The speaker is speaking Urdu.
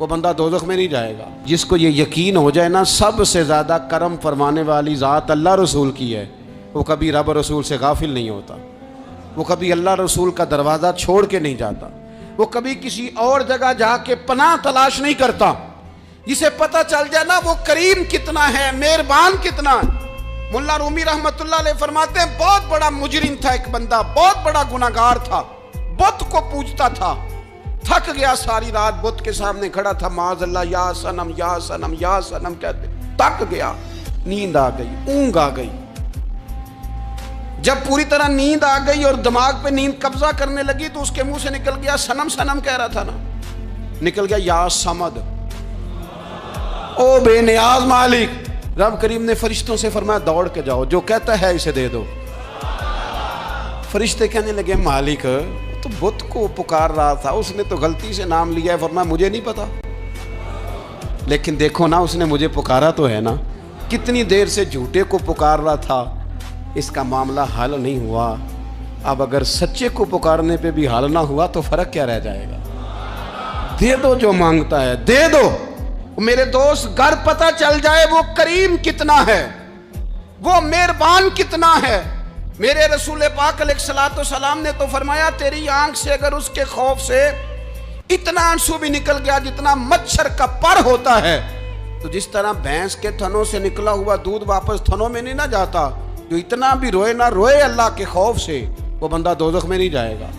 وہ بندہ دوزخ میں نہیں جائے گا۔ جس کو یہ یقین ہو جائے نا سب سے زیادہ کرم فرمانے والی ذات اللہ رسول کی ہے، وہ کبھی رب رسول سے غافل نہیں ہوتا، وہ کبھی اللہ رسول کا دروازہ چھوڑ کے نہیں جاتا، وہ کبھی کسی اور جگہ جا کے پناہ تلاش نہیں کرتا۔ جسے پتہ چل جائے نا وہ کریم کتنا ہے، مہربان کتنا ہے۔ ملا رومی رحمت اللہ علیہ فرماتے ہیں بہت بڑا مجرم تھا ایک بندہ، بہت بڑا گناہگار تھا، بت کو پوجتا تھا، تھک گیا ساری رات بت کے سامنے کھڑا تھا، معاذ اللہ یا صنم یا صنم یا صنم کہتے، تھک گیا، نیند آ گئی، اونگ آ گئی۔ جب پوری طرح نیند آ گئی اور دماغ پہ نیند قبضہ کرنے لگی تو اس کے منہ سے نکل گیا، صنم صنم کہہ رہا تھا نا، نکل گیا یا صمد، او بے نیاز مالک۔ رب کریم نے فرشتوں سے فرمایا دوڑ کے جاؤ، جو کہتا ہے اسے دے دو۔ فرشتے کہنے لگے مالک تو بت کو پکار رہا تھا، اس نے تو غلطی سے نام لیا ہے، فرمایا مجھے نہیں پتا، لیکن دیکھو نا اس نے مجھے پکارا تو ہے نا، کتنی دیر سے جھوٹے کو پکار رہا تھا، اس کا معاملہ حل نہیں ہوا، اب اگر سچے کو پکارنے پہ بھی حل نہ ہوا تو فرق کیا رہ جائے گا؟ دے دو جو مانگتا ہے، دے دو۔ میرے دوست گھر پتہ چل جائے وہ کریم کتنا ہے، وہ مہربان کتنا ہے۔ میرے رسول پاک علیہ الصلوۃ والسلام نے تو فرمایا تیری آنکھ سے اگر اس کے خوف سے اتنا آنسو بھی نکل گیا جتنا مچھر کا پر ہوتا ہے، تو جس طرح بھینس کے تھنوں سے نکلا ہوا دودھ واپس تھنوں میں نہیں نہ جاتا، جو اتنا بھی روئے نہ روئے اللہ کے خوف سے، وہ بندہ دوزخ میں نہیں جائے گا۔